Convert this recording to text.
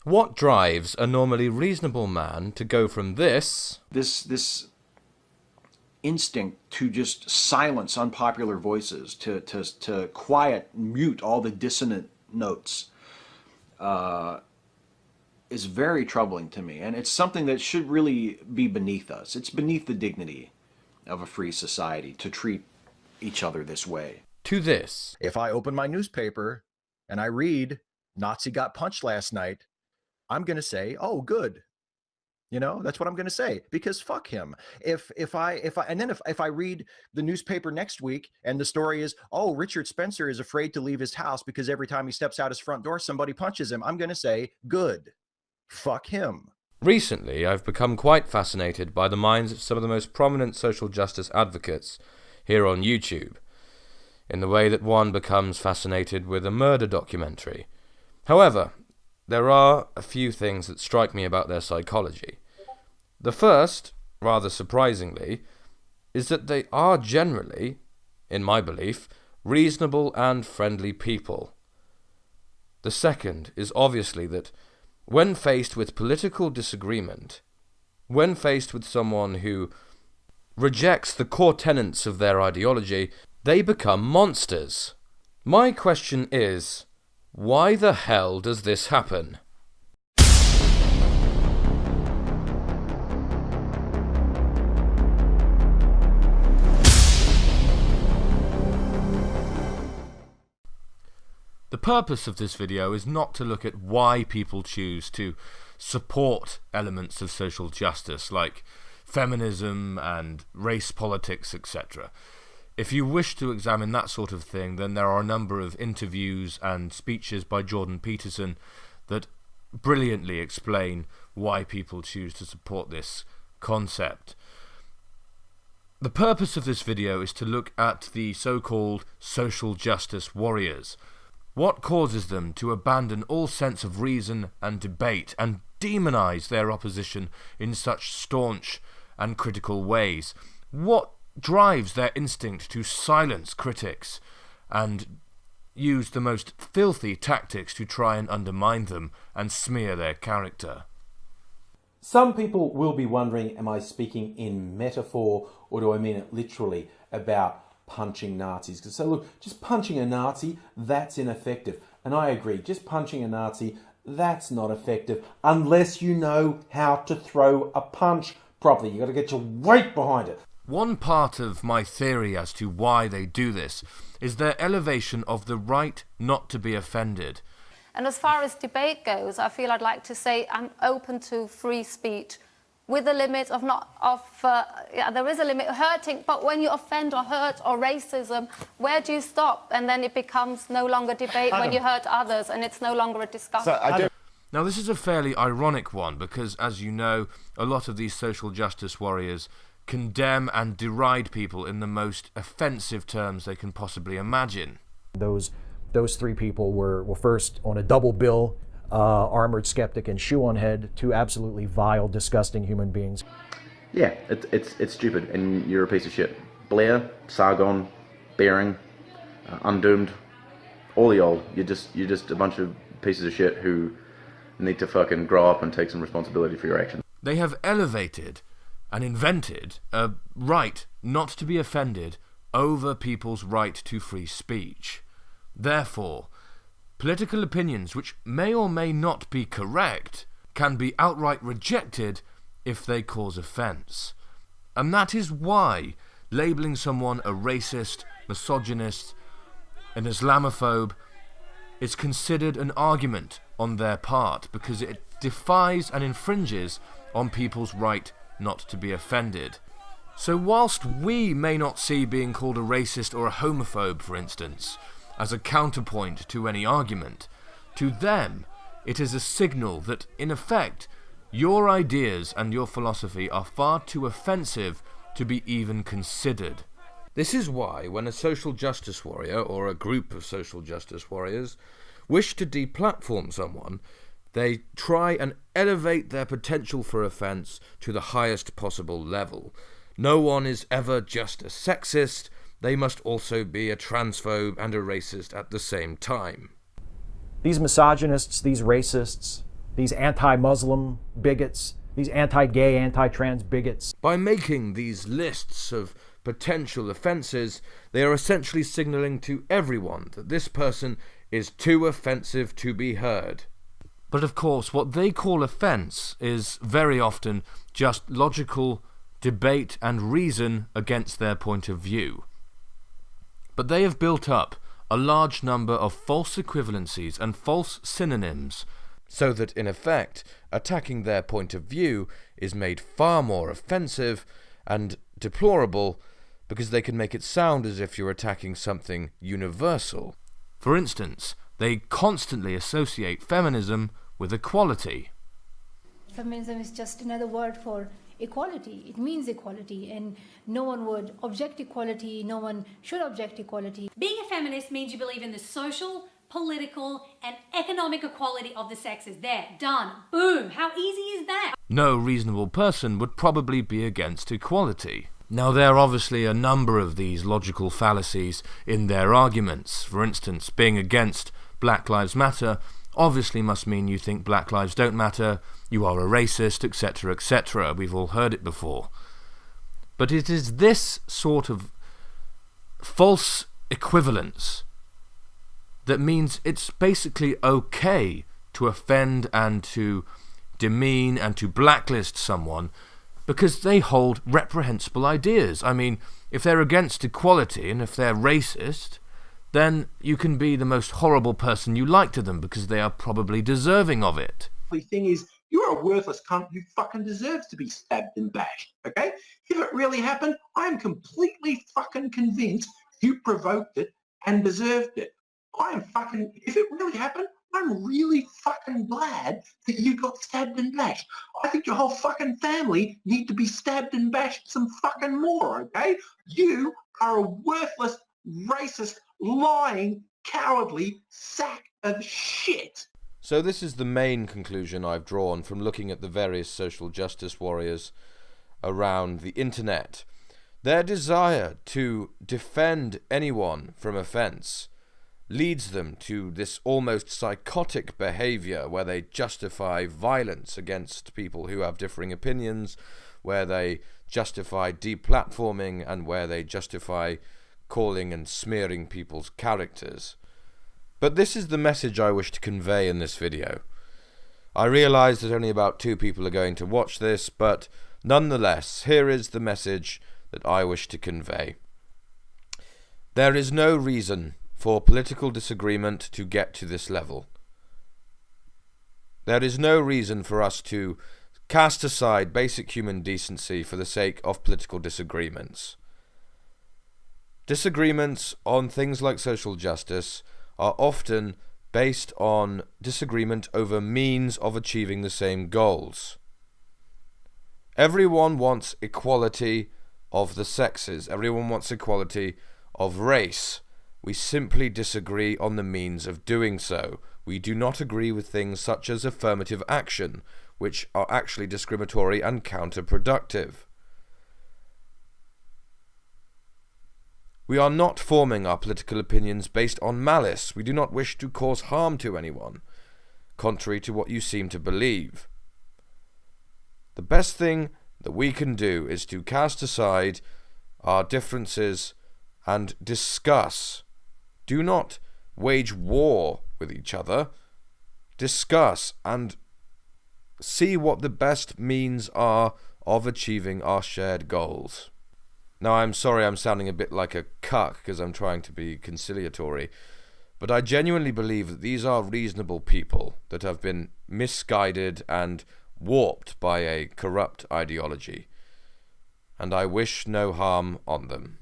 What drives a normally reasonable man to go from this instinct to just silence unpopular voices, to quiet, mute all the dissonant notes, is very troubling to me. And it's something that should really be beneath us. It's beneath the dignity of a free society to treat each other this way. to this? If I open my newspaper and I read Nazi got punched last night, I'm going to say, oh, good. You know, that's what I'm going to say, because fuck him. If I read the newspaper next week and the story is, oh, Richard Spencer is afraid to leave his house because every time he steps out his front door, somebody punches him, I'm going to say, good. Fuck him. Recently, I've become quite fascinated by the minds of some of the most prominent social justice advocates here on YouTube, in the way that one becomes fascinated with a murder documentary. However, there are a few things that strike me about their psychology. The first, rather surprisingly, is that they are generally, in my belief, reasonable and friendly people. The second is obviously that when faced with political disagreement, when faced with someone who rejects the core tenets of their ideology, they become monsters. My question is, why the hell does this happen? The purpose of this video is not to look at why people choose to support elements of social justice like feminism and race politics, etc. If you wish to examine that sort of thing, then there are a number of interviews and speeches by Jordan Peterson that brilliantly explain why people choose to support this concept. The purpose of this video is to look at the so-called social justice warriors. What causes them to abandon all sense of reason and debate and demonize their opposition in such staunch and critical ways? What drives their instinct to silence critics and use the most filthy tactics to try and undermine them and smear their character? Some people will be wondering, am I speaking in metaphor or do I mean it literally about punching Nazis? Because so look, just punching a Nazi, that's ineffective. And I agree, just punching a Nazi, that's not effective unless you know how to throw a punch properly. You've got to get your weight behind it. One part of my theory as to why they do this is their elevation of the right not to be offended. And as far as debate goes, I feel I'd like to say I'm open to free speech with a limit of there is a limit hurting, but when you offend or hurt or racism, where do you stop? And then it becomes no longer debate when you hurt others and it's no longer a discussion. Now this is a fairly ironic one because, as you know, a lot of these social justice warriors condemn and deride people in the most offensive terms they can possibly imagine. Those three people were first on a double bill, armored skeptic and shoe on head, two absolutely vile, disgusting human beings. Yeah, it's stupid, and you're a piece of shit. Blair, Sargon, Bering, Undoomed, all of y'all, you're just a bunch of pieces of shit who need to fucking grow up and take some responsibility for your actions. They have elevated and invented a right not to be offended over people's right to free speech. Therefore, political opinions which may or may not be correct can be outright rejected if they cause offence. And that is why labelling someone a racist, misogynist, an Islamophobe is considered an argument on their part, because it defies and infringes on people's right not to be offended. So whilst we may not see being called a racist or a homophobe, for instance, as a counterpoint to any argument, to them it is a signal that, in effect, your ideas and your philosophy are far too offensive to be even considered. This is why when a social justice warrior, or a group of social justice warriors, wish to deplatform someone, they try and elevate their potential for offence to the highest possible level. No one is ever just a sexist, they must also be a transphobe and a racist at the same time. These misogynists, these racists, these anti-Muslim bigots, these anti-gay, anti-trans bigots. By making these lists of potential offences, they are essentially signalling to everyone that this person is too offensive to be heard. But of course, what they call offence is very often just logical debate and reason against their point of view. But they have built up a large number of false equivalencies and false synonyms, so that in effect, attacking their point of view is made far more offensive and deplorable because they can make it sound as if you're attacking something universal. For instance, they constantly associate feminism with equality. Feminism is just another word for equality. It means equality, and no one would object equality, no one should object equality. Being a feminist means you believe in the social, political, and economic equality of the sexes. There, done, boom. How easy is that? No reasonable person would probably be against equality. Now, there are obviously a number of these logical fallacies in their arguments. For instance, being against Black Lives Matter obviously must mean you think black lives don't matter, you are a racist, etc., etc. We've all heard it before. But it is this sort of false equivalence that means it's basically okay to offend and to demean and to blacklist someone because they hold reprehensible ideas. I mean, if they're against equality and if they're racist, then you can be the most horrible person you like to them because they are probably deserving of it. The thing is, you're a worthless cunt who fucking deserves to be stabbed and bashed, okay? If it really happened, I'm completely fucking convinced you provoked it and deserved it. If it really happened, I'm really fucking glad that you got stabbed and bashed. I think your whole fucking family need to be stabbed and bashed some fucking more, okay? You are a worthless, racist, lying, cowardly sack of shit. So this is the main conclusion I've drawn from looking at the various social justice warriors around the internet. Their desire to defend anyone from offence leads them to this almost psychotic behaviour where they justify violence against people who have differing opinions, where they justify deplatforming, and where they justify calling and smearing people's characters. But this is the message I wish to convey in this video. I realise that only about 2 people are going to watch this, but nonetheless, here is the message that I wish to convey. There is no reason for political disagreement to get to this level. There is no reason for us to cast aside basic human decency for the sake of political disagreements. Disagreements on things like social justice are often based on disagreement over means of achieving the same goals. Everyone wants equality of the sexes. Everyone wants equality of race. We simply disagree on the means of doing so. We do not agree with things such as affirmative action, which are actually discriminatory and counterproductive. We are not forming our political opinions based on malice. We do not wish to cause harm to anyone, contrary to what you seem to believe. The best thing that we can do is to cast aside our differences and discuss. Do not wage war with each other. Discuss and see what the best means are of achieving our shared goals. Now, I'm sorry I'm sounding a bit like a cuck because I'm trying to be conciliatory, but I genuinely believe that these are reasonable people that have been misguided and warped by a corrupt ideology, and I wish no harm on them.